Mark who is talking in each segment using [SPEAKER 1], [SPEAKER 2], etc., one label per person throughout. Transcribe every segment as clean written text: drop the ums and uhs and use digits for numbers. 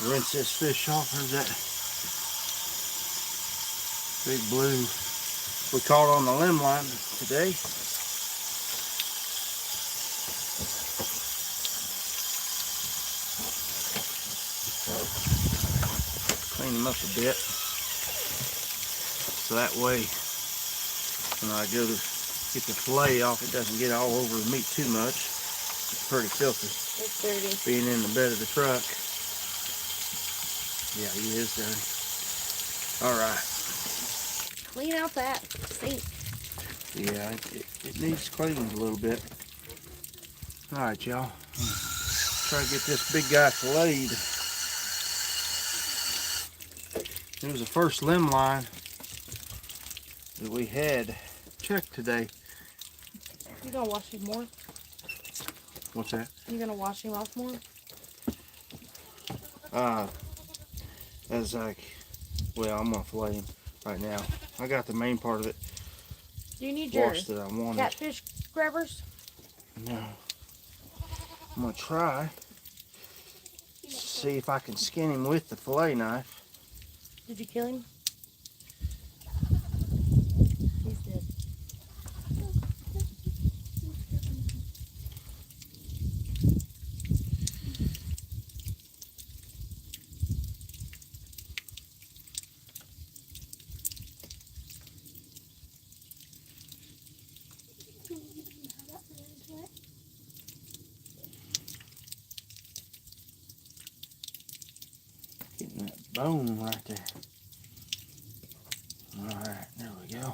[SPEAKER 1] Rinse this fish off. There's that big blue we caught on the limb line today. Clean them up a bit so that way when I go to get the fillet off, it doesn't get all over the meat too much. It's pretty filthy.
[SPEAKER 2] It's dirty.
[SPEAKER 1] Being in the bed of the truck. Yeah, he is dirty. Alright.
[SPEAKER 2] Clean out that sink.
[SPEAKER 1] Yeah, it needs cleaning a little bit. Alright, y'all. Try to get this big guy filleted. It was the first limb line that we had checked today.
[SPEAKER 2] You gonna wash him more?
[SPEAKER 1] What's that?
[SPEAKER 2] You gonna wash him off more?
[SPEAKER 1] As like, well, I'm gonna fillet him right now. I got the main part of it
[SPEAKER 2] Do you need your
[SPEAKER 1] washed that I wanted.
[SPEAKER 2] catfish grabbers?
[SPEAKER 1] No. I'm gonna try see if I can skin him with the fillet knife.
[SPEAKER 2] Did you kill him? He's dead.
[SPEAKER 1] Getting that bone right there. Alright, there we go.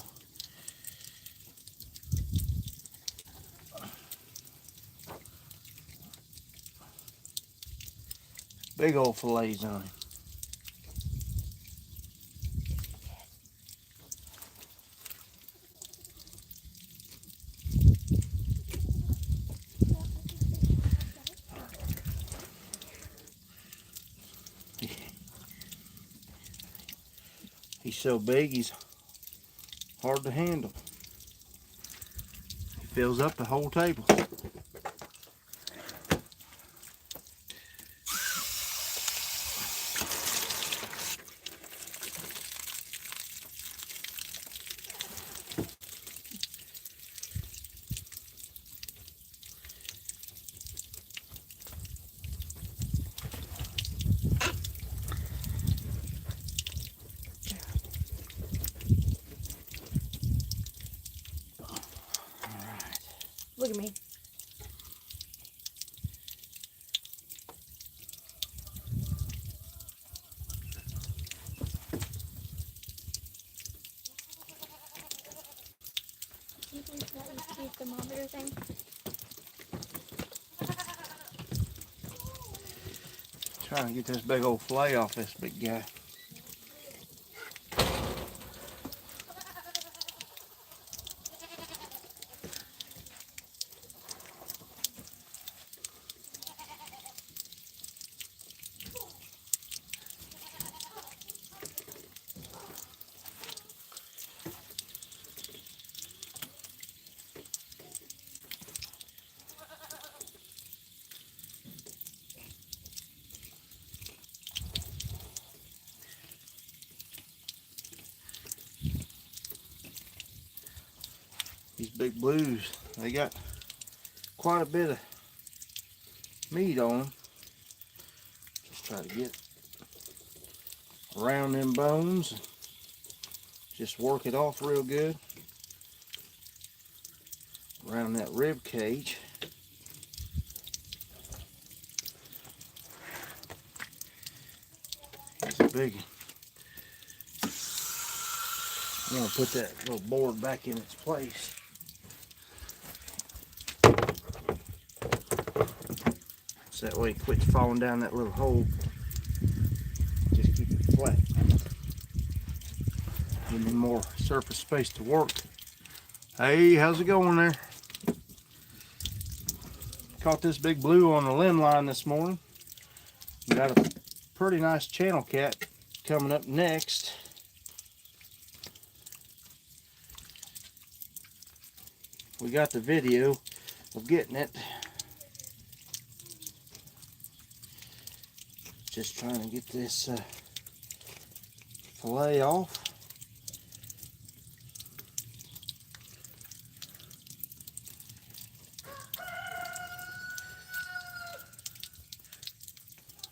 [SPEAKER 1] Big old fillets on him. He's so big, he's hard to handle. He fills up the whole table.
[SPEAKER 2] Look at me.
[SPEAKER 3] Do you think that was the thermometer thing?
[SPEAKER 1] Trying to get this big old fillet off this big guy. These big blues, they got quite a bit of meat on them. Just try to get around them bones. Just work it off real good. Around that rib cage. Here's a big one. I'm going to put that little board back in its place. So that way it quits falling down that little hole. Just keep it flat. Give me more surface space to work. Hey, how's it going there? Caught this big blue on the limb line this morning. We got a pretty nice channel cat coming up next. We got the video of getting it. Just trying to get this fillet off.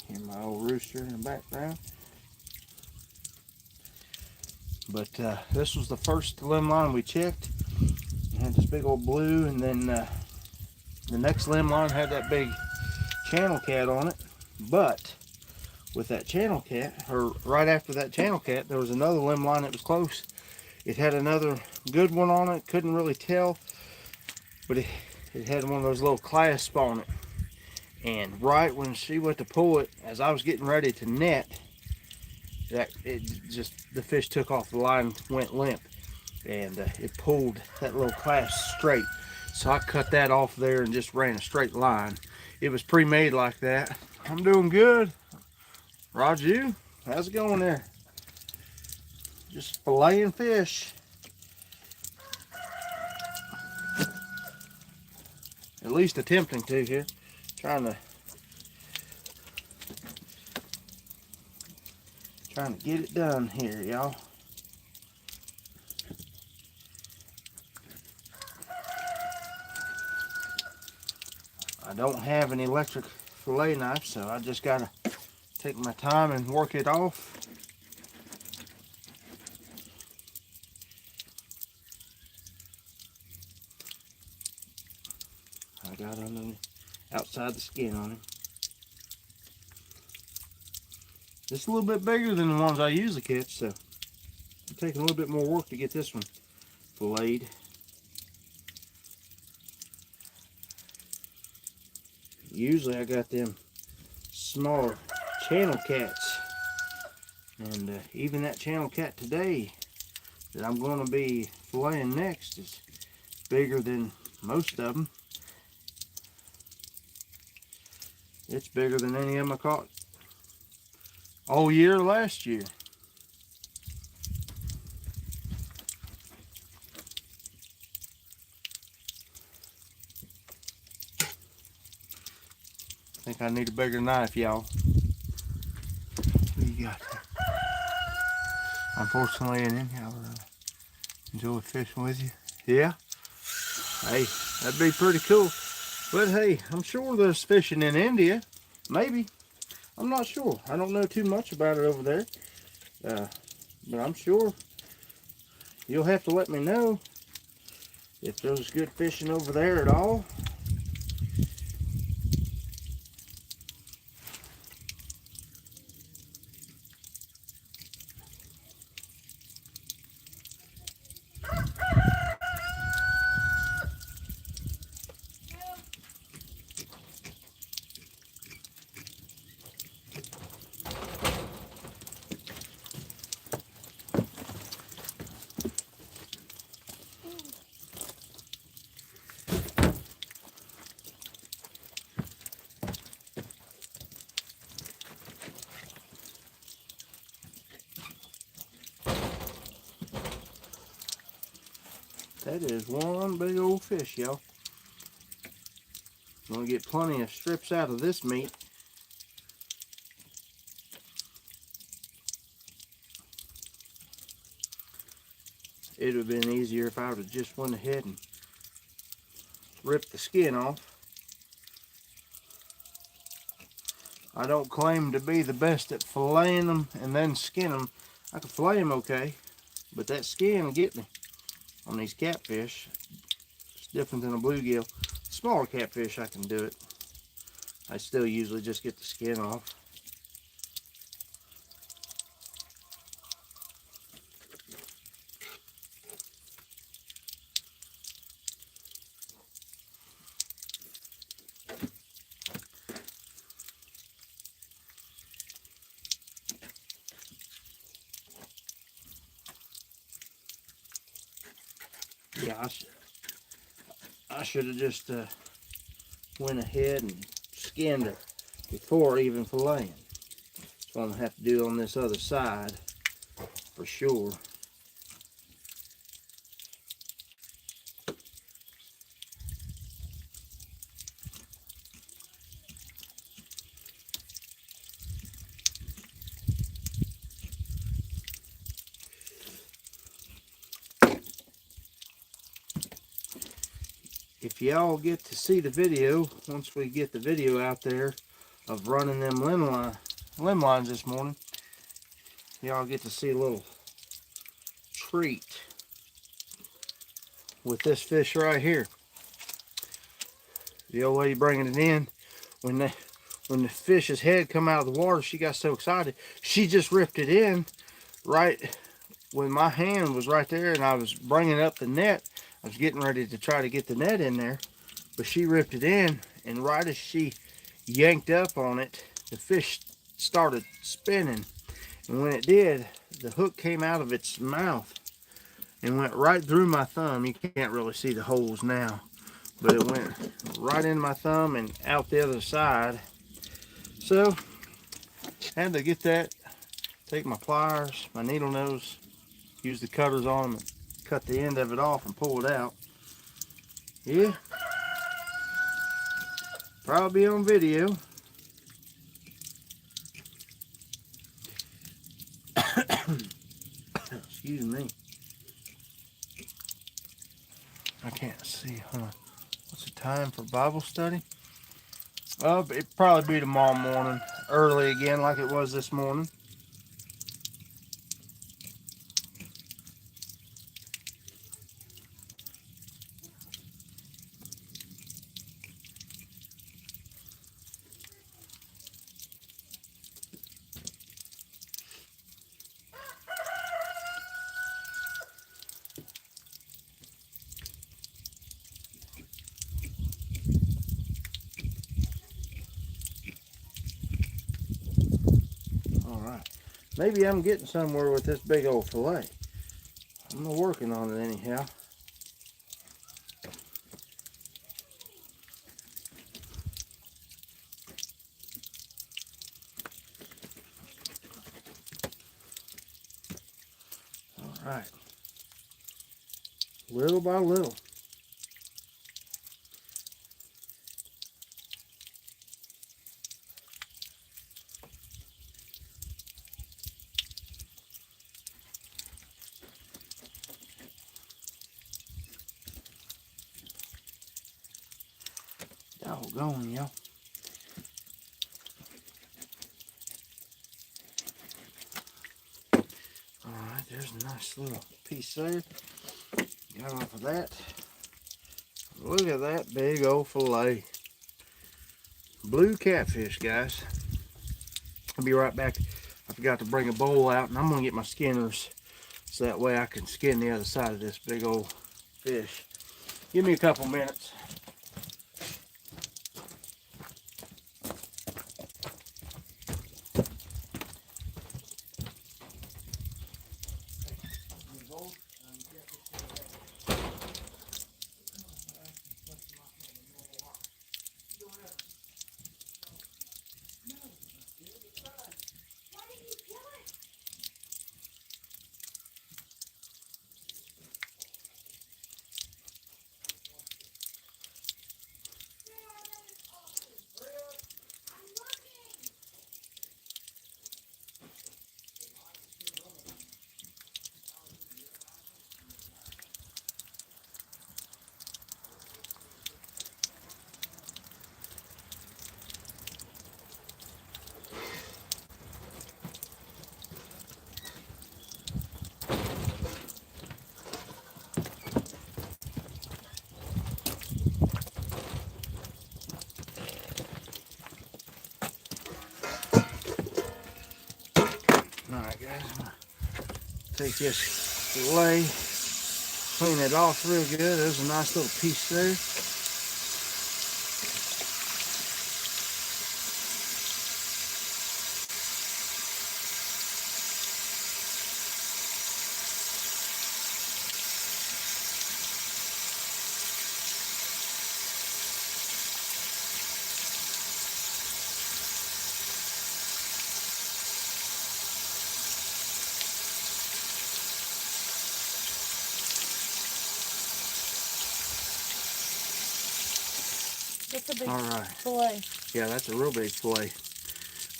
[SPEAKER 1] Hear my old rooster in the background. But this was the first limb line we checked. It had this big old blue, and then the next limb line had that big channel cat on it. But with that channel cat, or right after that channel cat, there was another limb line that was close. It had another good one on it. Couldn't really tell, but it had one of those little clasps on it. And right when she went to pull it, as I was getting ready to net, the fish took off the line, went limp, and it pulled that little clasp straight. So I cut that off there and just ran a straight line. It was pre-made like that. I'm doing good. Raju, how's it going there? Just filleting fish. At least attempting to here. Trying to get it done here, y'all. I don't have an electric fillet knife, so I just gotta take my time and work it off. I got on the outside the skin on him. It's a little bit bigger than the ones I usually catch, so it's taking a little bit more work to get this one filleted. Usually I got them smaller channel cats, and even that channel cat today that I'm going to be filleting next is bigger than most of them. It's bigger than any of them I caught all year last year. I think I need a bigger knife, y'all. What do you got there? Unfortunately, and anyhow, enjoy fishing with you. Yeah? Hey, that'd be pretty cool. But hey, I'm sure there's fishing in India. Maybe. I'm not sure. I don't know too much about it over there. But I'm sure you'll have to let me know if there's good fishing over there at all. That is one big old fish, y'all. Gonna get plenty of strips out of this meat. It would have been easier if I would have just went ahead and ripped the skin off. I don't claim to be the best at filleting them and then skin them. I can fillet them okay, but that skin will get me on these catfish. It's different than a bluegill. Smaller catfish, I can do it. I still usually just get the skin off. Yeah, I should have just went ahead and skinned her before even filleting. That's what I'm gonna have to do on this other side for sure. if y'all get to see the video, once we get the video out there of running them limb lines this morning, y'all get to see a little treat with this fish right here. The old lady bringing it in, when the fish's head come out of the water, she got so excited, she just ripped it in right when my hand was right there and I was bringing up the net. I was getting ready to try to get the net in there, but she ripped it in, and right as she yanked up on it, the fish started spinning. And when it did, the hook came out of its mouth and went right through my thumb. You can't really see the holes now, but it went right in my thumb and out the other side. So had to get that, take my pliers, my needle nose, use the cutters on them and cut the end of it off and pull it out. Yeah, probably on video. Excuse me. I can't see, huh? What's the time for Bible study? It'd probably be tomorrow morning, early again like it was this morning. Alright, maybe I'm getting somewhere with this big old fillet. I'm working on it anyhow. Alright, little by little. Doggone, y'all. Alright, there's a nice little piece there. Got off of that. Look at that big old fillet. Blue catfish, guys. I'll be right back. I forgot to bring a bowl out, and I'm going to get my skinners so that way I can skin the other side of this big old fish. Give me a couple minutes. Alright guys, I'm gonna take this fillet, clean it off real good. There's a nice little piece there.
[SPEAKER 2] That's a big
[SPEAKER 1] Alright.
[SPEAKER 2] fillet.
[SPEAKER 1] Yeah, that's a real big fillet.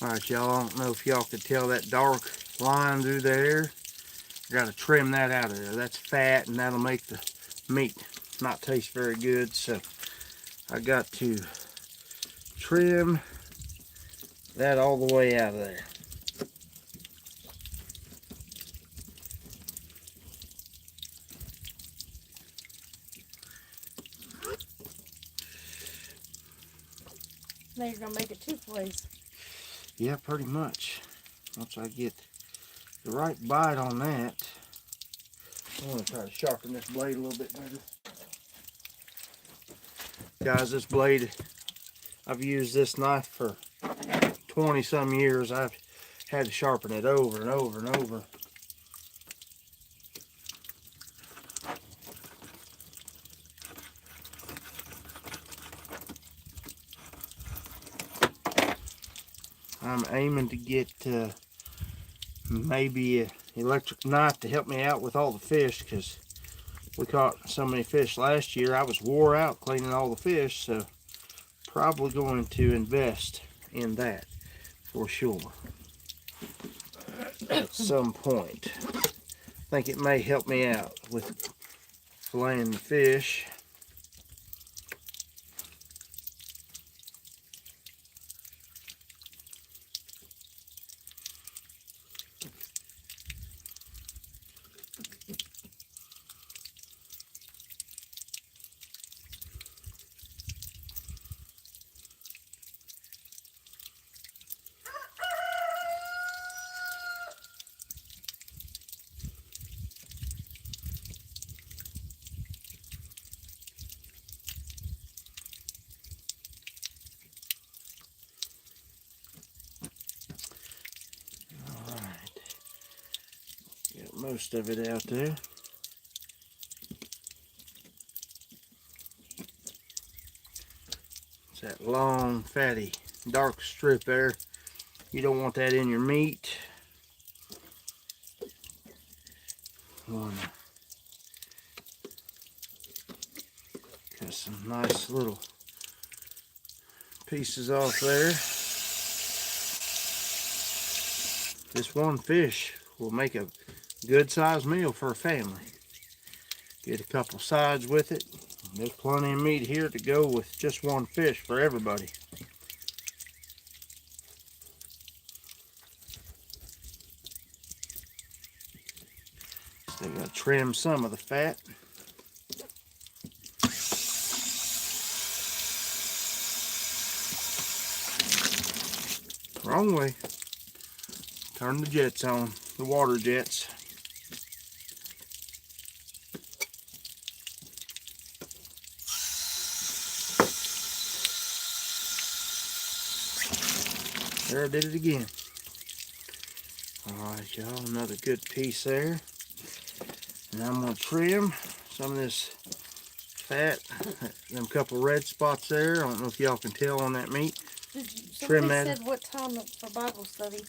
[SPEAKER 1] Alright, y'all, I don't know if y'all could tell that dark line through there. Got to trim that out of there. That's fat, and that'll make the meat not taste very good. So I got to trim that all the way out of there.
[SPEAKER 2] Now you're gonna make it 2 fillets.
[SPEAKER 1] Yeah, pretty much. Once I get the right bite on that, I'm going to try to sharpen this blade a little bit better. Guys, this blade, I've used this knife for 20 some years. I've had to sharpen it over and over and over. I'm aiming to get maybe an electric knife to help me out with all the fish, because we caught so many fish last year. I was wore out cleaning all the fish, so probably going to invest in that for sure at some point. I think it may help me out with filleting the fish. Got most of it out there. It's that long, fatty, dark strip there. You don't want that in your meat. Want to cut some nice little pieces off there. This one fish will make a good sized meal for a family. Get a couple sides with it. There's plenty of meat here to go with just one fish for everybody. Still got to trim some of the fat. Wrong way. Turn the jets on, the water jets. There, I did it again. Alright, y'all, another good piece there. And I'm going to trim some of this fat, them couple red spots there. I don't know if y'all can tell on that meat. Trim
[SPEAKER 2] Somebody
[SPEAKER 1] that.
[SPEAKER 2] said what time for Bible study,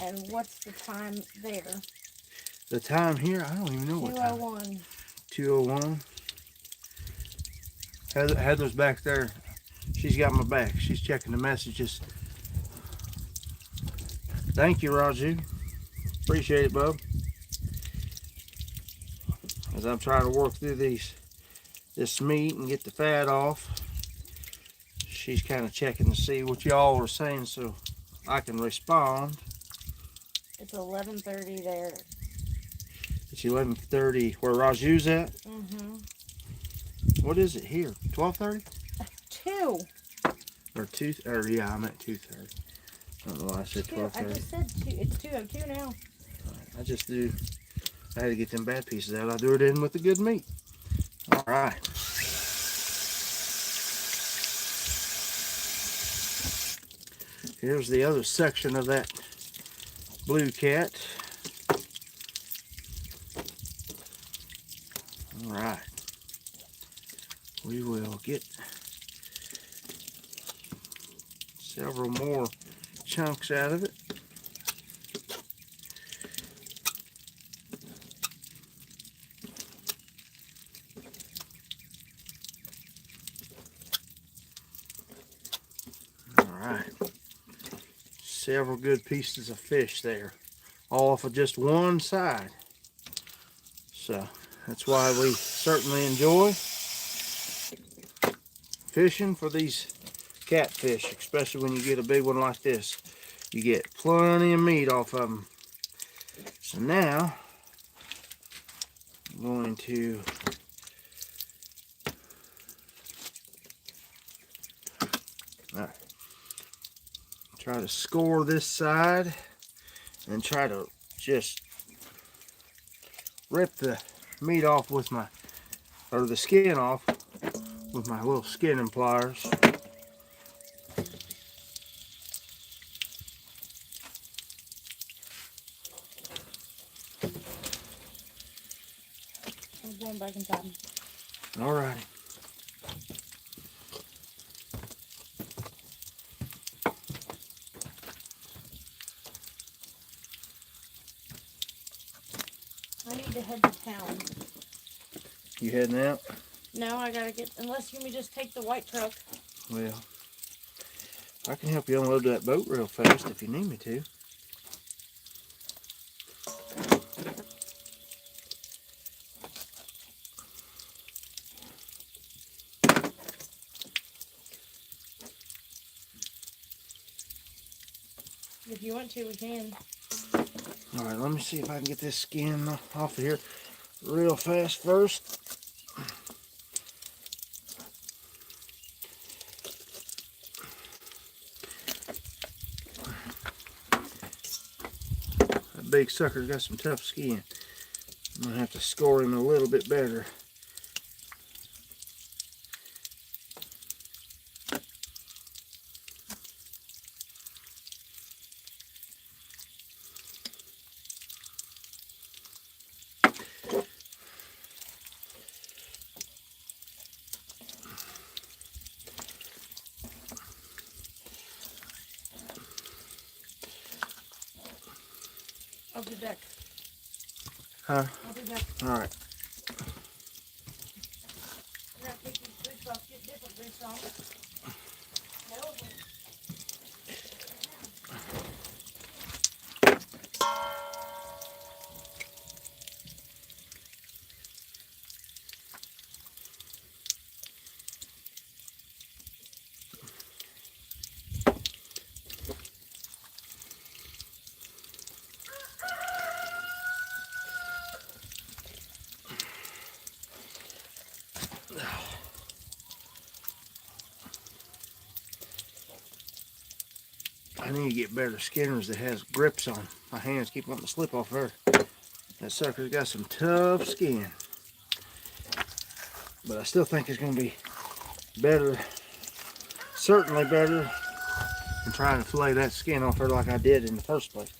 [SPEAKER 2] and what's the time there?
[SPEAKER 1] The time here, I don't even know what time.
[SPEAKER 2] 2:01.
[SPEAKER 1] 2:01. Heather's back there. She's got my back. She's checking the messages. Thank you, Raju. Appreciate it, bub. As I'm trying to work through this meat and get the fat off, she's kind of checking to see what y'all are saying so I can respond.
[SPEAKER 2] It's 11:30 there.
[SPEAKER 1] It's 11:30 where Raju's at.
[SPEAKER 2] Mm-hmm.
[SPEAKER 1] What is it here? 12:30?
[SPEAKER 2] 2.
[SPEAKER 1] Or 2? Or yeah, I'm at 2:30. I don't know why I said 12:30.
[SPEAKER 2] I just said 2. It's 2:02 now.
[SPEAKER 1] I just do. I had to get them bad pieces out. I threw it in with the good meat. All right. Here's the other section of that blue cat. All right. We will get several more chunks out of it. Several good pieces of fish there, all off of just one side. So that's why we certainly enjoy fishing for these catfish, especially when you get a big one like this. You get plenty of meat off of them. So now, I'm going to try to score this side and try to just rip the meat off with my, or the skin off with my little skinning pliers.
[SPEAKER 2] I'm going back in time.
[SPEAKER 1] Alrighty.
[SPEAKER 2] I need to head to town.
[SPEAKER 1] You heading out?
[SPEAKER 2] No, I gotta get, unless you may just take the white truck.
[SPEAKER 1] Well, I can help you unload that boat real fast if you need me to.
[SPEAKER 2] If you want to, we can.
[SPEAKER 1] Alright, let me see if I can get this skin off of here real fast first. That big sucker's got some tough skin. I'm going to have to score him a little bit better.
[SPEAKER 2] I'll be back.
[SPEAKER 1] Huh?
[SPEAKER 2] I'll be back.
[SPEAKER 1] Alright.
[SPEAKER 2] I gotta take these boots off, get different boots on.
[SPEAKER 1] I need to get better skinners that has grips on. My hands keep wanting to slip off her. That sucker's got some tough skin. But I still think it's going to be better, certainly better than trying to fillet that skin off her like I did in the first place.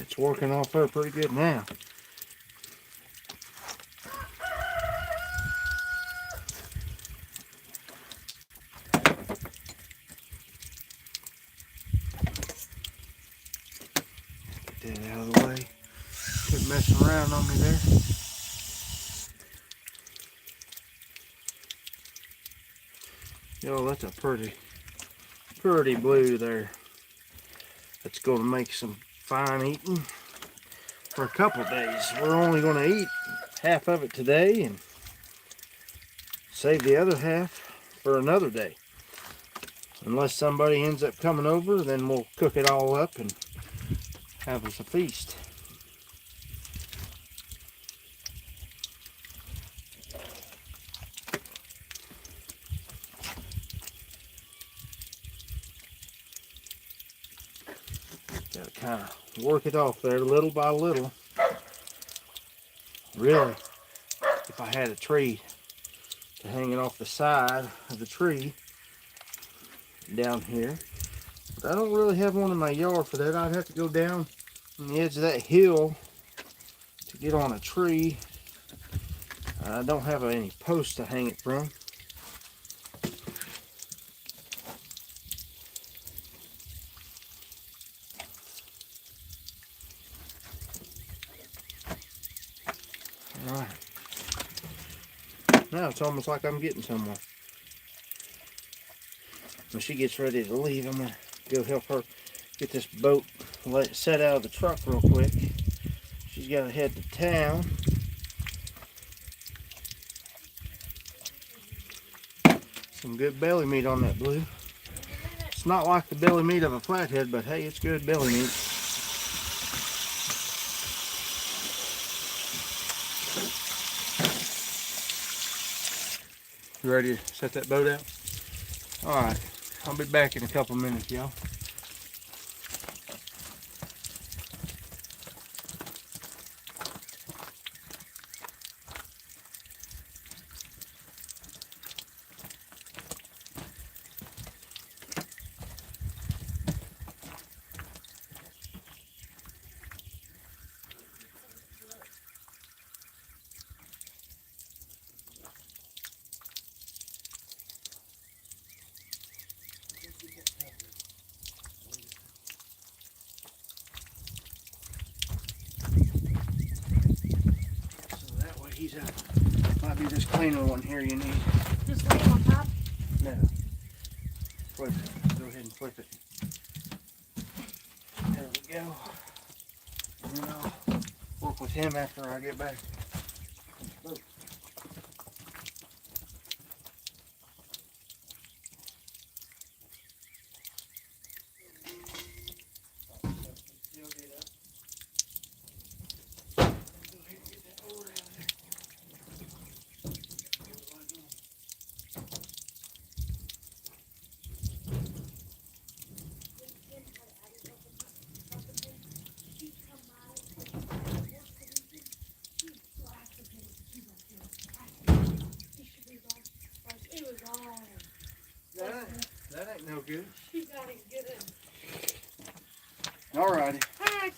[SPEAKER 1] It's working off her pretty good now. Get that out of the way. Quit messing around on me there. Yo, that's a pretty blue there. That's going to make some fine eating for a couple days. We're only going to eat half of it today and save the other half for another day. Unless somebody ends up coming over, then we'll cook it all up and have us a feast. Gotta kind of work it off there little by little. Really, if I had a tree to hang it off the side of the tree down here, but I don't really have one in my yard for that. I'd have to go down on the edge of that hill to get on a tree. I don't have any posts to hang it from. Alright. Now it's almost like I'm getting somewhere. When she gets ready to leave, I'm gonna go help her get this boat set out of the truck real quick. She's got to head to town. Some good belly meat on that blue. It's not like the belly meat of a flathead, but hey, it's good belly meat. You ready to set that boat out? Alright, I'll be back in a couple minutes, y'all. He's out. Might be this cleaner one here you need.
[SPEAKER 2] Just lay him on top.
[SPEAKER 1] No. Flip it. Go ahead and flip it. There we go. And then I'll work with him after I get back. That ain't no good.
[SPEAKER 2] She got it good.
[SPEAKER 1] Alrighty.
[SPEAKER 2] Alright.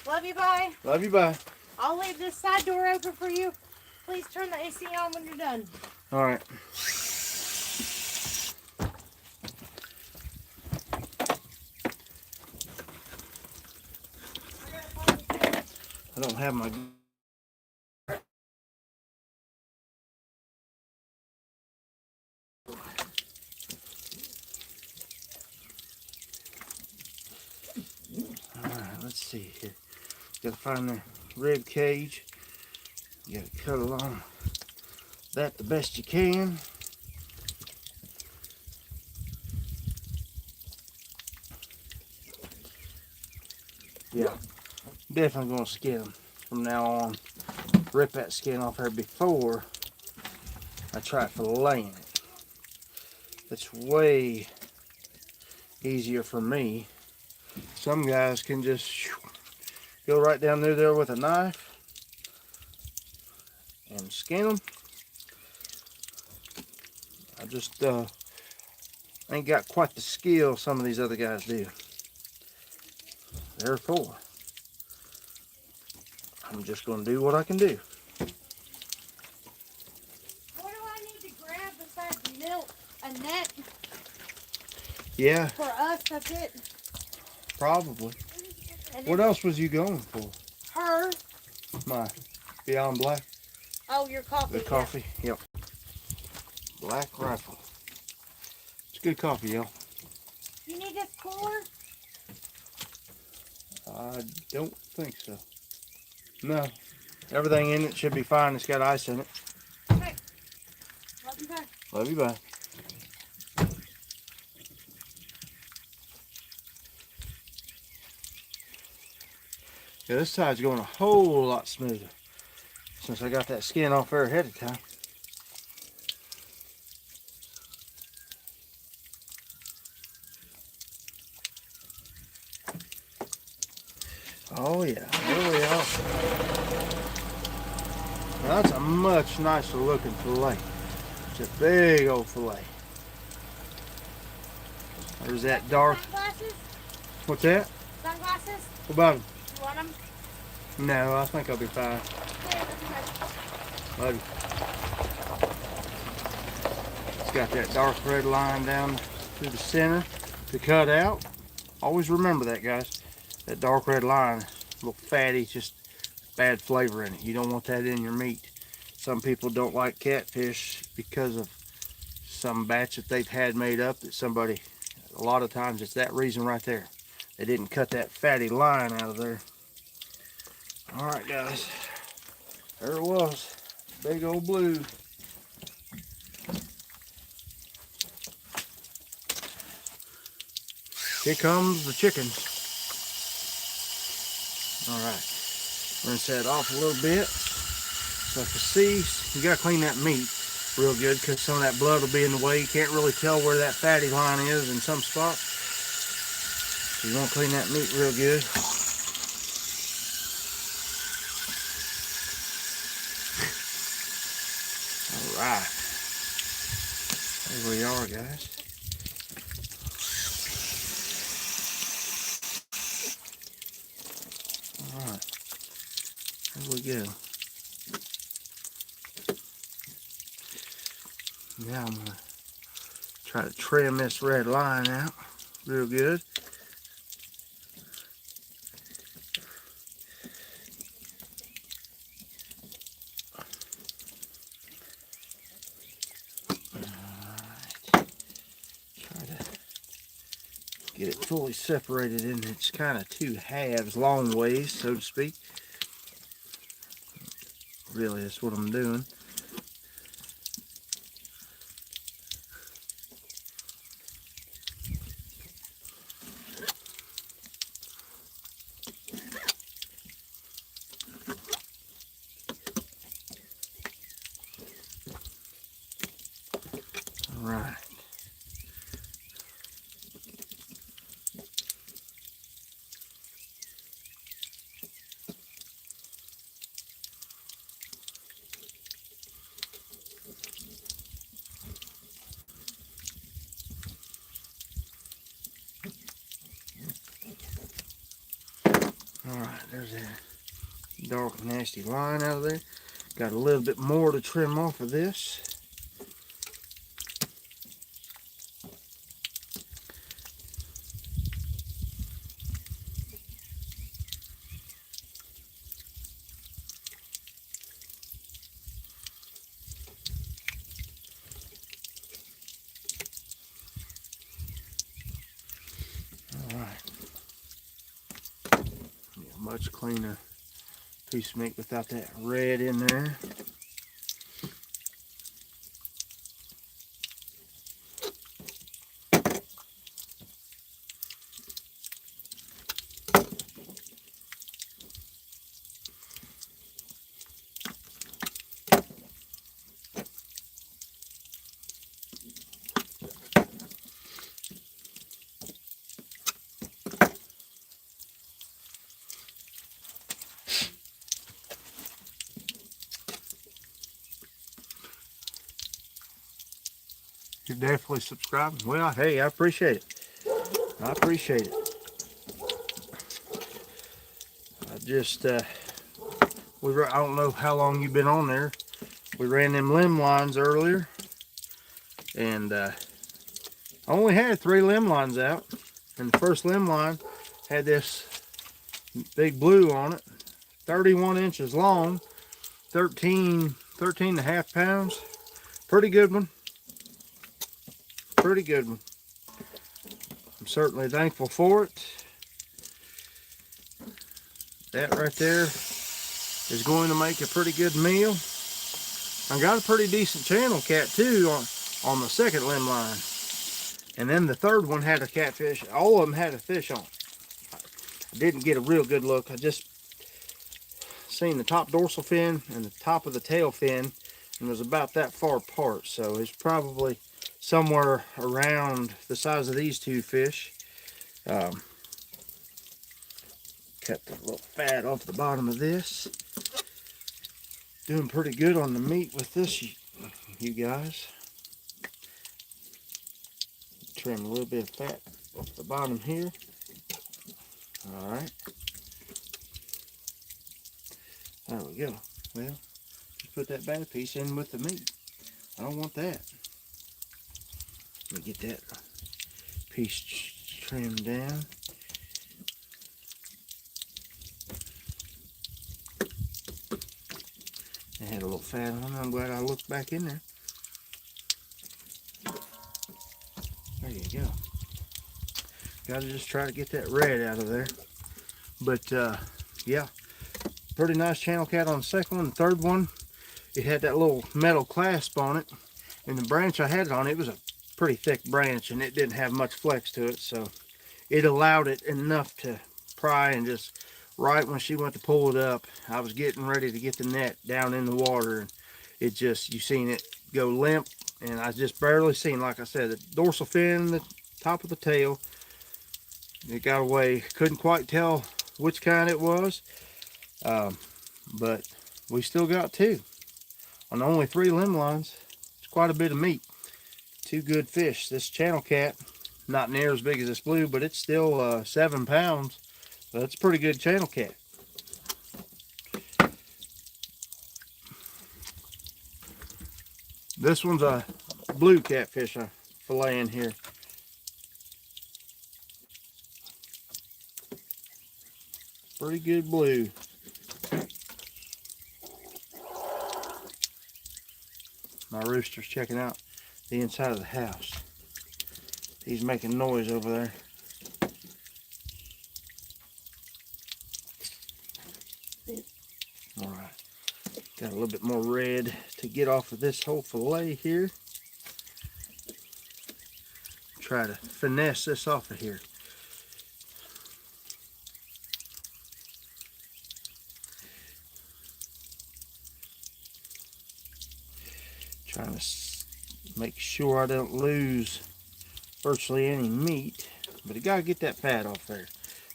[SPEAKER 2] Love you, bye.
[SPEAKER 1] Love you, bye.
[SPEAKER 2] I'll leave this side door open for you. Please turn the AC on when you're done.
[SPEAKER 1] Alright. I don't have my... Alright, let's see here. Gotta find the rib cage. You gotta cut along that the best you can. Yeah, definitely gonna skin them from now on. Rip that skin off there before I try filleting it. It's way easier for me. Some guys can just go right down through there with a knife and skin them. I just ain't got quite the skill some of these other guys do. Therefore, I'm just going to do what I can do.
[SPEAKER 2] What do I need to grab besides milk? A net?
[SPEAKER 1] Yeah,
[SPEAKER 2] For us, that's it.
[SPEAKER 1] probably.
[SPEAKER 2] And
[SPEAKER 1] What else was you going for?
[SPEAKER 2] her.
[SPEAKER 1] My Beyond Black?
[SPEAKER 2] Oh, your coffee.
[SPEAKER 1] The coffee? Yep. Black Rifle. It's good coffee, y'all.
[SPEAKER 2] You need this cooler?
[SPEAKER 1] I don't think so. No. Everything in it should be fine. It's got ice in it.
[SPEAKER 2] Okay. Love you, bye.
[SPEAKER 1] Love you, bye. Yeah, this side's going a whole lot smoother since I got that skin off there ahead of time. Oh yeah, there we are. Now that's a much nicer looking fillet. It's a big old fillet. There's that dark.
[SPEAKER 2] Sunglasses?
[SPEAKER 1] What's that?
[SPEAKER 2] Sunglasses?
[SPEAKER 1] What about them?
[SPEAKER 2] You want them?
[SPEAKER 1] No, I think I'll be fine.
[SPEAKER 2] Here,
[SPEAKER 1] Love you. It's got that dark red line down through the center to cut out. Always remember that, guys. That dark red line, a little fatty, just bad flavor in it. You don't want that in your meat. Some people don't like catfish because of some batch that they've had made up that somebody, a lot of times it's that reason right there. They didn't cut that fatty line out of there. All right, guys, there it was, big old blue. Here comes the chickens. All right, rinse that off a little bit. So if you see, you gotta clean that meat real good because some of that blood will be in the way. You can't really tell where that fatty line is in some spots. So you want to clean that meat real good. All right, there we are, guys. All right, there we go. Now I'm gonna try to trim this red line out real good. Get it fully separated in its kind of two halves, long ways, so to speak. Really, that's what I'm doing. All right. Alright, there's that dark nasty line out of there. Got a little bit more to trim off of this. Alright. Much cleaner piece of meat without that red in there. You're definitely subscribing. Well, hey, I appreciate it. I appreciate it. I just, I don't know how long you've been on there. We ran them limb lines earlier, and I only had 3 limb lines out, and the first limb line had this big blue on it, 31 inches long, 13 and a half pounds. Pretty good one. Pretty good one. I'm certainly thankful for it. That right there is going to make a pretty good meal. I got a pretty decent channel cat too on the second limb line. And then the third one had a catfish. All of them had a fish on. I didn't get a real good look. I just seen the top dorsal fin and the top of the tail fin, and it was about that far apart. So it's probably somewhere around the size of these two fish. Cut the little fat off the bottom of this. Doing pretty good on the meat with this, you guys. Trim a little bit of fat off the bottom here. All right. There we go. Well, just put that bad piece in with the meat. I don't want that. Let me get that piece trimmed down. It had a little fat on it. I'm glad I looked back in there. There you go. Gotta just try to get that red out of there. But yeah, pretty nice channel cat on the second one. The third one, it had that little metal clasp on it. And the branch I had it on, it was a pretty thick branch and it didn't have much flex to it. So it allowed it enough to pry, and just right when she went to pull it up, I was getting ready to get the net down in the water. And it just, you seen it go limp. And I just barely seen, like I said, the dorsal fin, the top of the tail. It got away. Couldn't quite tell which kind it was. But we still got two. On only 3 limb lines, it's quite a bit of meat. 2 good fish. This channel cat, not near as big as this blue, but it's still 7 pounds. So that's a pretty good channel cat. This one's a blue catfish I'm filleting here. Pretty good blue. My rooster's checking out the inside of the house. He's making noise over there. All right, got a little bit more red to get off of this whole fillet here. Try to finesse this off of here. Trying to make sure I don't lose virtually any meat, but I gotta get that fat off there.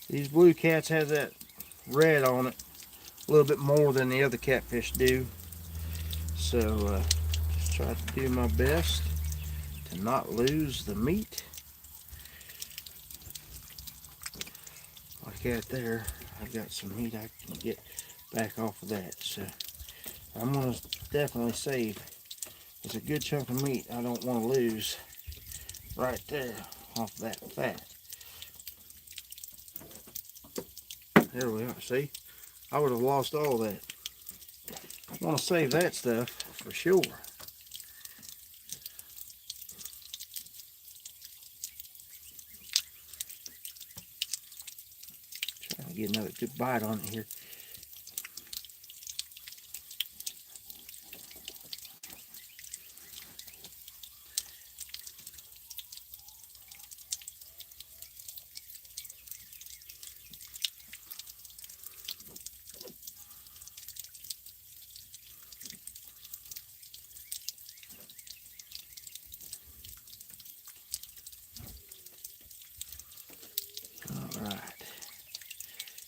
[SPEAKER 1] These blue cats have that red on it a little bit more than the other catfish do, so just try to do my best to not lose the meat. Like that there, I got some meat I can get back off of that, so I'm gonna definitely save. It's a good chunk of meat I don't want to lose right there off that fat. There we are. See, I would have lost all that. I want to save that stuff for sure. Trying to get another good bite on it here. Alright,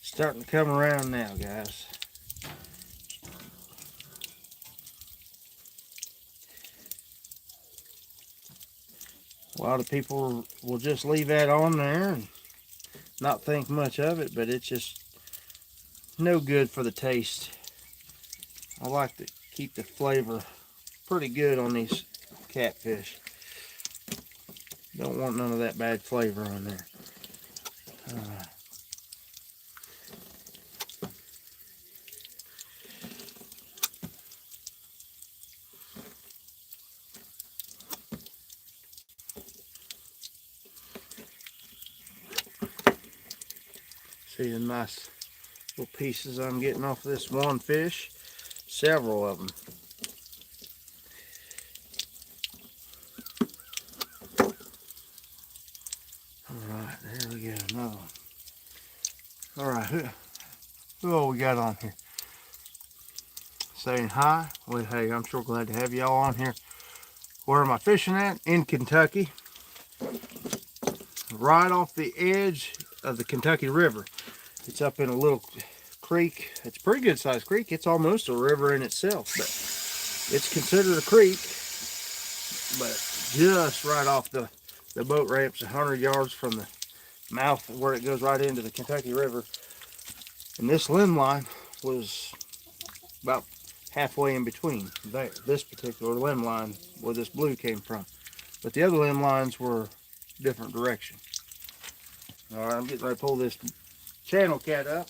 [SPEAKER 1] starting to come around now, guys. A lot of people will just leave that on there and not think much of it, but it's just no good for the taste. I like to keep the flavor pretty good on these catfish. Don't want none of that bad flavor on there. See the nice little pieces I'm getting off of this one fish. Several of them. Alright, there we go, another one. Alright, who all we got on here? Saying hi. Well, hey, I'm sure glad to have y'all on here. Where am I fishing at? In Kentucky. Right off the edge of the Kentucky River. It's up in a little creek. It's a pretty good sized creek. It's almost a river in itself, but it's considered a creek. But just right off the boat ramps, 100 yards from the mouth where it goes right into the Kentucky River. And this limb line was about halfway in between there. This particular limb line where this blue came from. But the other limb lines were different direction. All right, I'm getting ready to pull this channel cat up.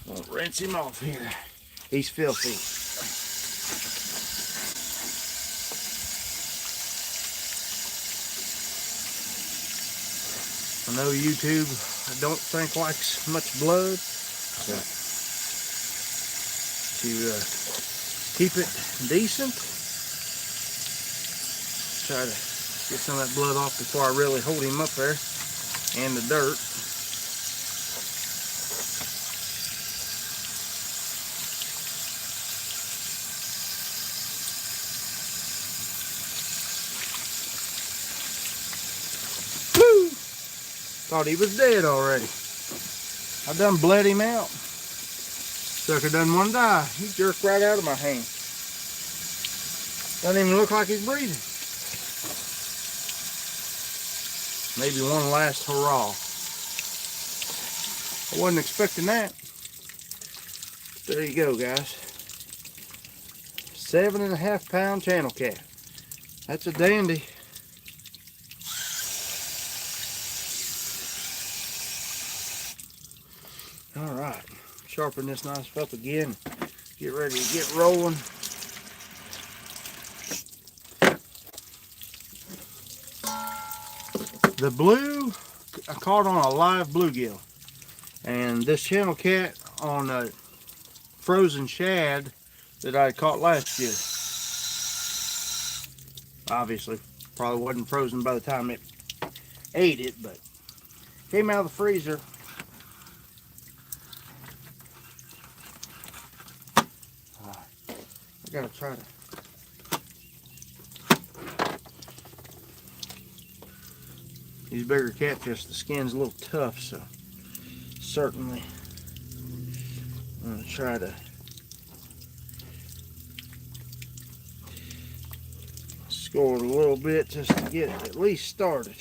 [SPEAKER 1] I'll rinse him off here. He's filthy. I know YouTube, I don't think likes much blood, but to keep it decent, try to get some of that blood off before I really hold him up there in the dirt. Woo! Thought he was dead already. I done bled him out. Sucker doesn't want to die. He jerked right out of my hand. Doesn't even look like he's breathing. Maybe one last hurrah. I wasn't expecting that. There you go, guys. 7.5 pound channel cat. That's a dandy. All right, sharpen this knife up again. Get ready to get rolling. The blue, I caught on a live bluegill, and this channel cat on a frozen shad that I caught last year. Obviously, probably wasn't frozen by the time it ate it, but came out of the freezer. I gotta try to. These bigger catfish, the skin's a little tough, so certainly I'm gonna try to score it a little bit just to get it at least started.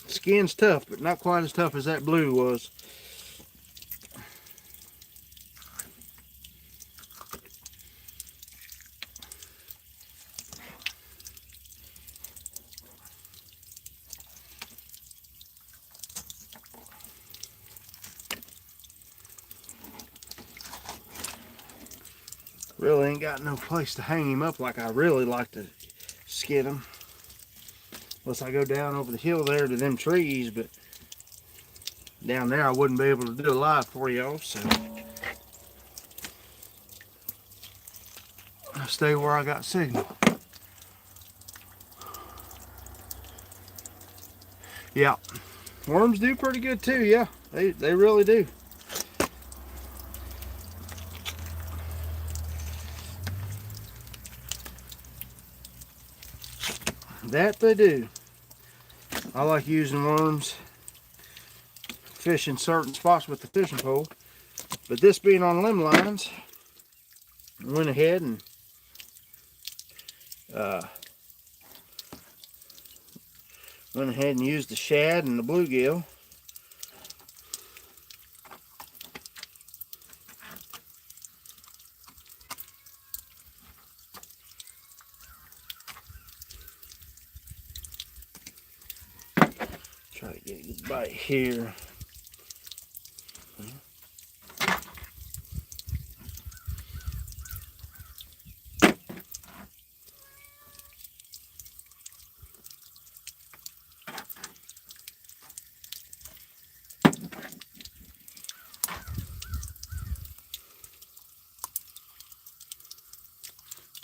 [SPEAKER 1] Skin's tough, but not quite as tough as that blue was. Really ain't got no place to hang him up like I really like to skin him. Unless I go down over the hill there to them trees, but down there I wouldn't be able to do it live for y'all, so I'll stay where I got signal. Yeah, worms do pretty good too, yeah, they really do. That they do. I like using worms fishing certain spots with the fishing pole, but this being on limb lines, I went ahead and used the shad and the bluegill. Try to get a good bite here.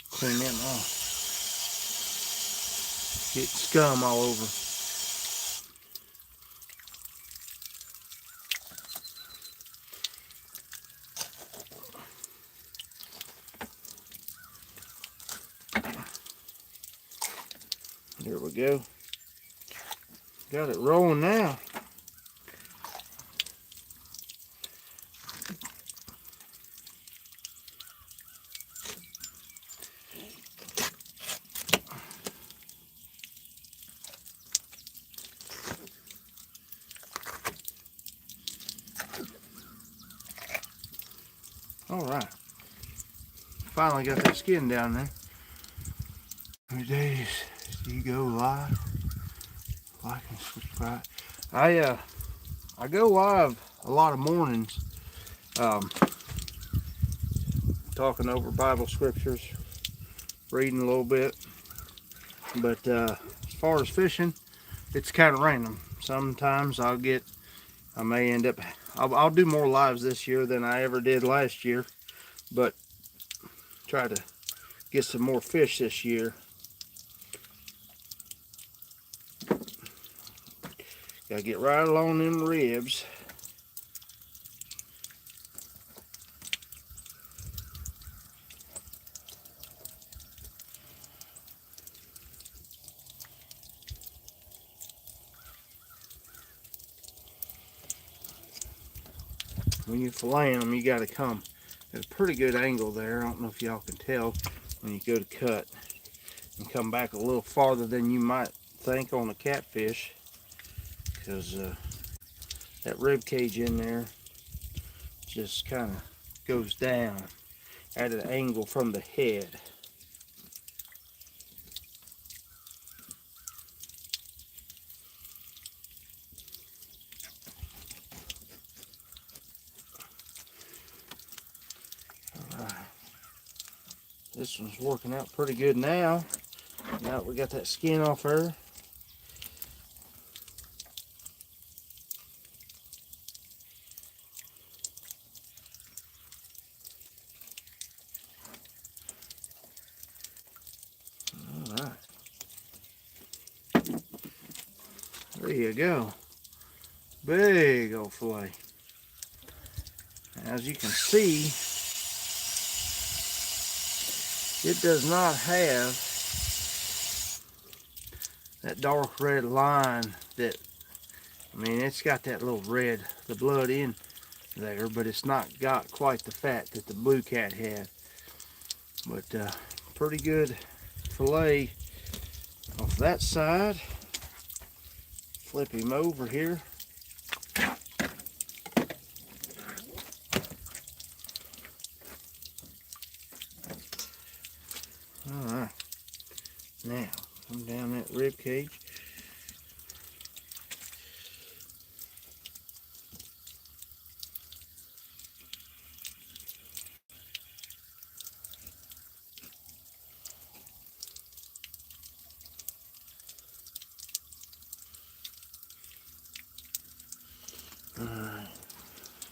[SPEAKER 1] Clean them off. Get scum all over. go. Got it rolling now. All right. Finally got that skin down there. How many days do you go live? Like and subscribe. I go live a lot of mornings, talking over Bible scriptures, reading a little bit. But as far as fishing, it's kind of random. Sometimes I may end up, I'll do more lives this year than I ever did last year, but try to get some more fish this year. Gotta get right along them ribs. When you're filleting them, you gotta come at a pretty good angle there. I don't know if y'all can tell when you go to cut, and come back a little farther than you might think on a catfish, because that rib cage in there just kind of goes down at an angle from the head. Alright, this one's working out pretty good now. Now that we got that skin off her. Alright. There you go. Big old fillet. As you can see, it does not have that dark red line that, I mean, it's got that little red, the blood in there, but it's not got quite the fat that the blue cat had. But pretty good fillet off that side. Flip him over here. Alright, now come down that rib cage. Alright,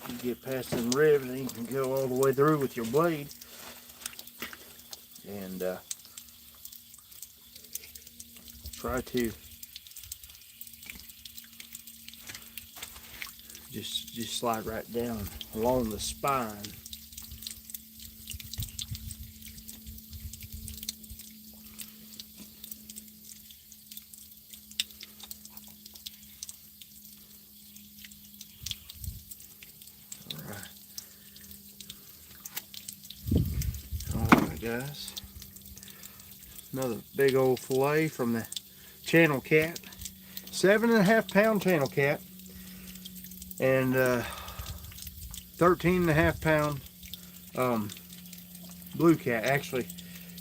[SPEAKER 1] you get past them ribs and you can go all the way through with your blade. And try to just slide right down along the spine. Alright guys, another big old fillet from the channel cat, 7.5 pound channel cat, and 13.5 pound blue cat. Actually,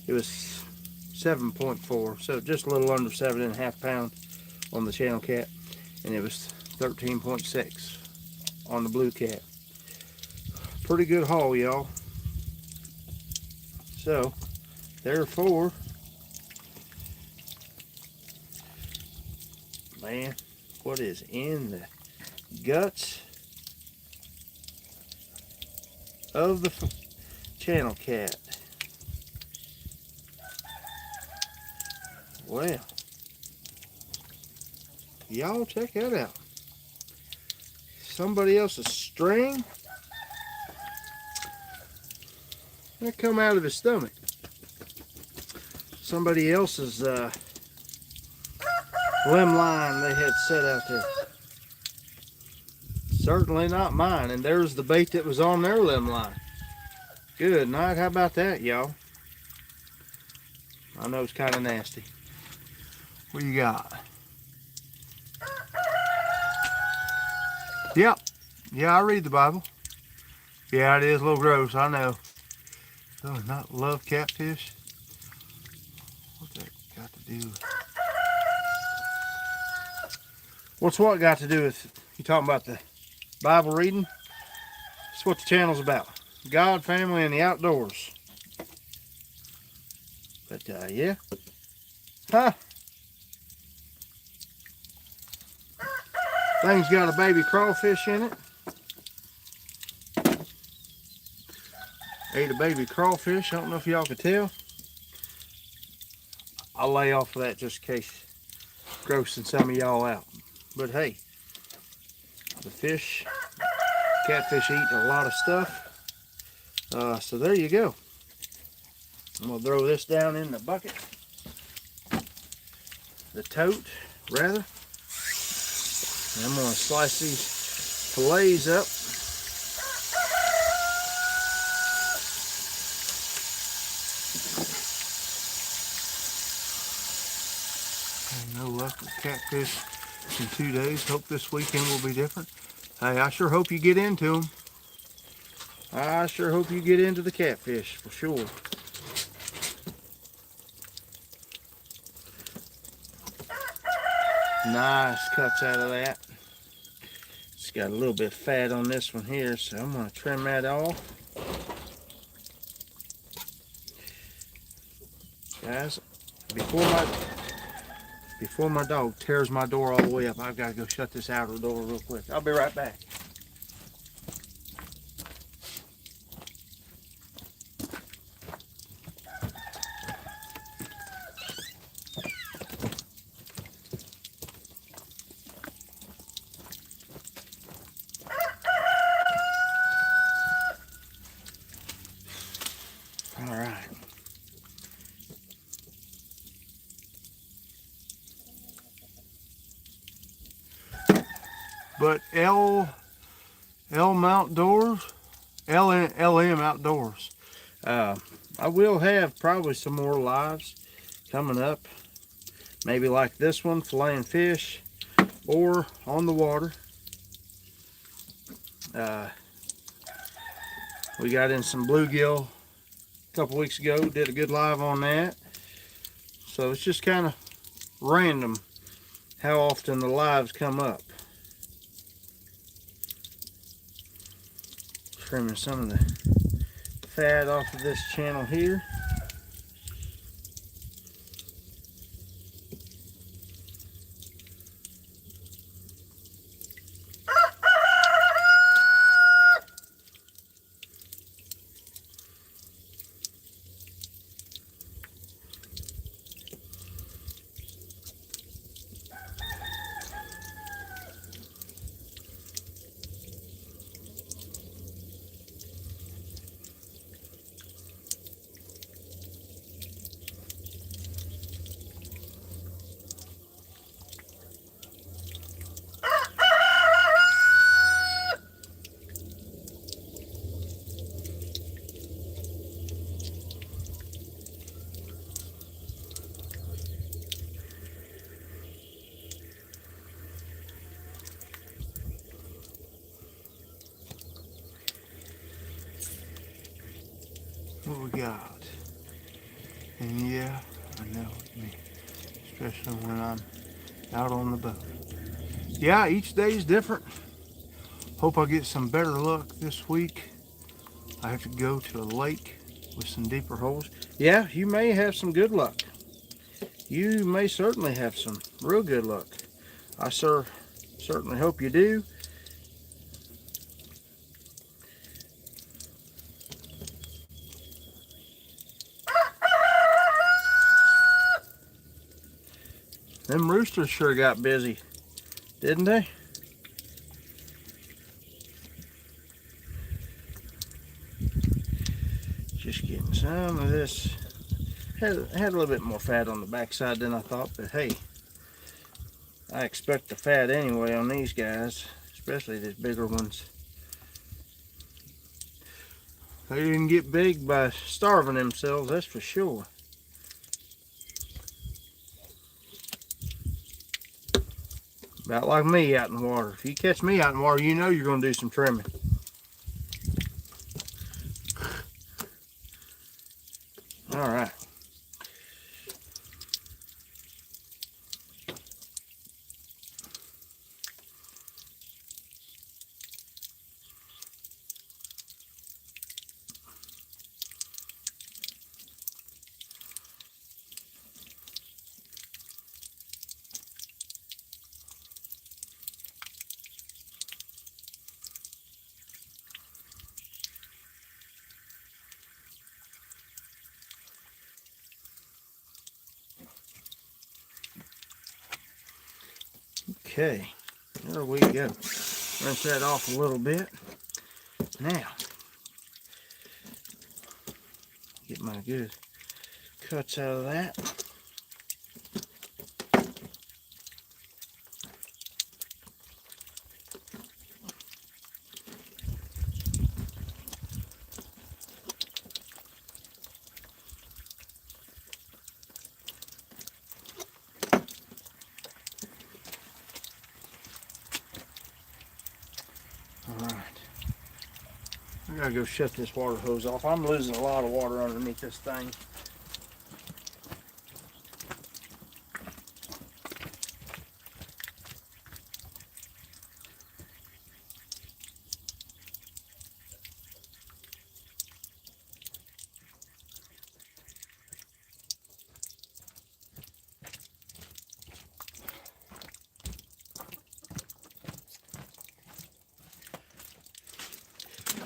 [SPEAKER 1] it was 7.4, so just a little under 7.5 pounds on the channel cat, and it was 13.6 on the blue cat. Pretty good haul, y'all. So therefore, man, what is in the guts of the channel cat? Well, y'all check that out. Somebody else's string that come out of his stomach. Somebody else's limb line they had set out there. Certainly not mine. And there's the bait that was on their limb line. Good night. How about that, y'all? I know it's kind of nasty. What you got? Yep. Yeah, I read the Bible. Yeah, it is a little gross, I know. Oh, not love catfish? What's that got to do with? What's what got to do with, you talking about the Bible reading? That's what the channel's about. God, family, and the outdoors. But, yeah. Huh? Thing's got a baby crawfish in it. Ate a baby crawfish. I don't know if y'all could tell. I'll lay off of that just in case grossing some of y'all out. But hey, the fish, catfish eat a lot of stuff. So there you go. I'm gonna throw this down in the bucket. The tote, rather. And I'm gonna slice these fillets up. No luck with catfish in 2 days. Hope this weekend will be different. Hey, I sure hope you get into them. I sure hope you get into the catfish for sure. Nice cuts out of that. It's got a little bit of fat on this one here, so I'm going to trim that off. Guys, before my dog tears my door all the way up, I've got to go shut this outer door real quick. I'll be right back. All right. But LM Outdoors, LM Outdoors. I will have probably some more lives coming up. Maybe like this one, filleting fish, or on the water. We got in some bluegill a couple weeks ago. Did a good live on that. So it's just kind of random how often the lives come up. Trimming some of the fat off of this channel here. What we got? And yeah, I know what you mean, especially when I'm out on the boat. Yeah, each day is different. Hope I get some better luck this week. I have to go to a lake with some deeper holes. Yeah, you may have some good luck. You may certainly have some real good luck. I certainly hope you do. Them roosters sure got busy, didn't they? Just getting some of this. Had a little bit more fat on the backside than I thought, but hey, I expect the fat anyway on these guys, especially these bigger ones. They didn't get big by starving themselves, that's for sure. About like me out in the water. If you catch me out in the water, you know you're going to do some trimming. All right. Okay, there we go. Rinse that off a little bit. Now, get my good cuts out of that. Alright. I gotta go shut this water hose off. I'm losing a lot of water underneath this thing.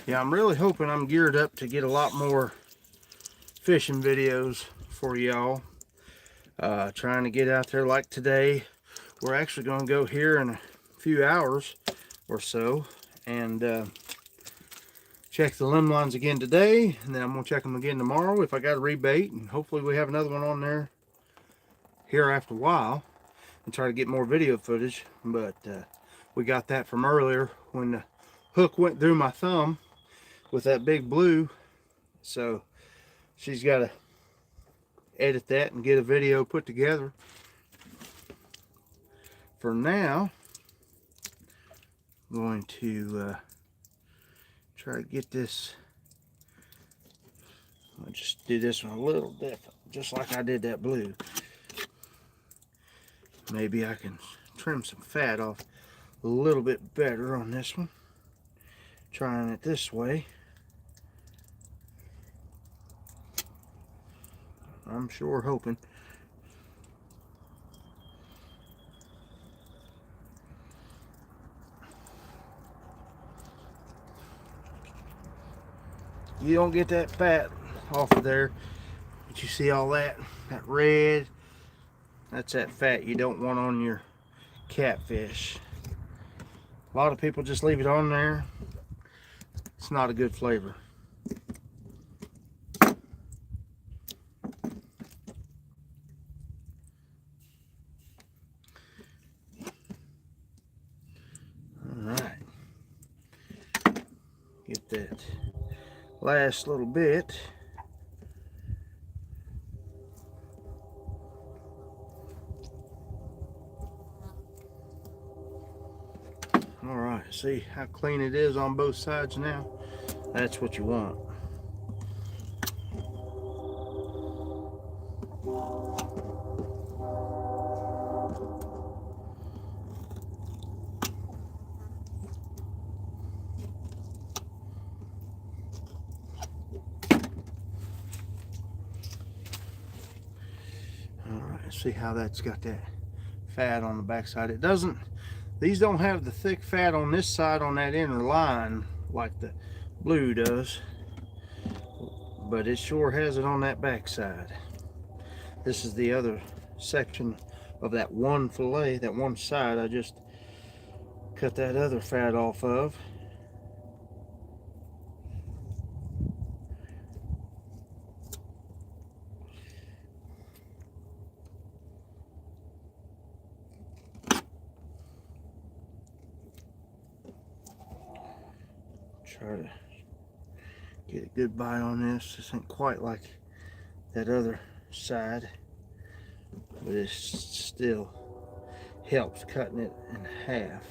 [SPEAKER 1] Yeah, I'm really hoping I'm geared up to get a lot more fishing videos for y'all. Trying to get out there like today. We're actually going to go here in a few hours or so and check the limb lines again today, and then I'm going to check them again tomorrow if I got a rebait, and hopefully we have another one on there here after a while and try to get more video footage. But we got that from earlier when the hook went through my thumb with that big blue, so she's got to edit that and get a video put together. For now, I'm going to try to get this. I'll just do this one a little different, just like I did that blue. Maybe I can trim some fat off a little bit better on this one. Trying it this way. I'm sure hoping. You don't get that fat off of there, but you see all that red, that's that fat you don't want on your catfish. A lot of people just leave it on there. It's not a good flavor. Alright, get that last little bit. Alright, see how clean it is on both sides now? That's what you want. Alright, see how that's got that fat on the back side. It doesn't, these don't have the thick fat on this side on that inner line like the blue does, but it sure has it on that back side. This is the other section of that one fillet, that one side I just cut that other fat off of. Try to get a good bite on this. This ain't quite like that other side, but it still helps cutting it in half.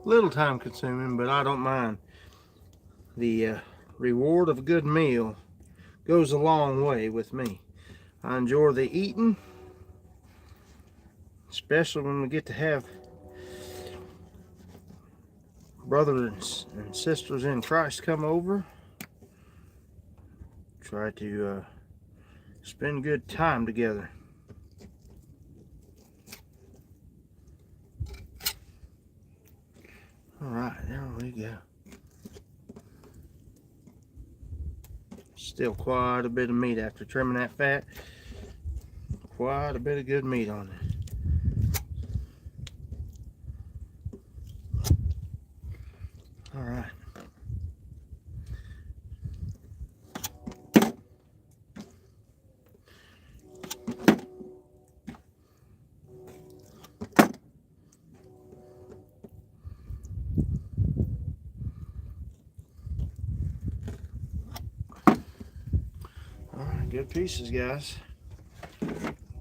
[SPEAKER 1] Little time consuming, but I don't mind. The reward of a good meal goes a long way with me. I enjoy the eating, especially when we get to have brothers and sisters in Christ come over. Try to spend good time together. All right, there we go. Still quite a bit of meat after trimming that fat. Quite a bit of good meat on it. All right. Good pieces, guys.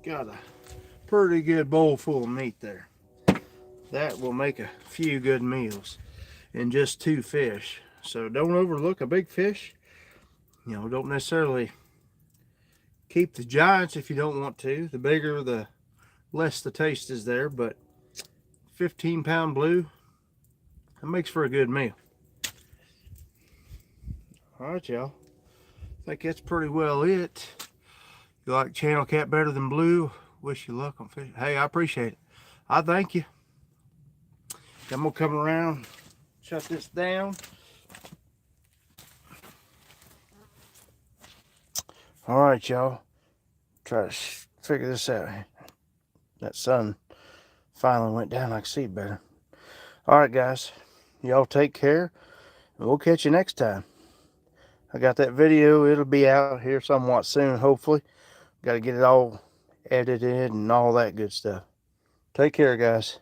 [SPEAKER 1] Got a pretty good bowl full of meat there. That will make a few good meals in just 2 fish. So don't overlook a big fish. You know, don't necessarily keep the giants if you don't want to. The bigger, the less the taste is there. But 15-pound blue, that makes for a good meal. All right, y'all. I think that's pretty well it. You like channel cat better than blue? Wish you luck on fishing. Hey, I appreciate it. I thank you. I'm gonna come around, shut this down. All right, y'all. Try to figure this out. That sun finally went down. I can see better. All right, guys. Y'all take care. We'll catch you next time. I got that video. It'll be out here somewhat soon, hopefully. Got to get it all edited and all that good stuff. Take care, guys.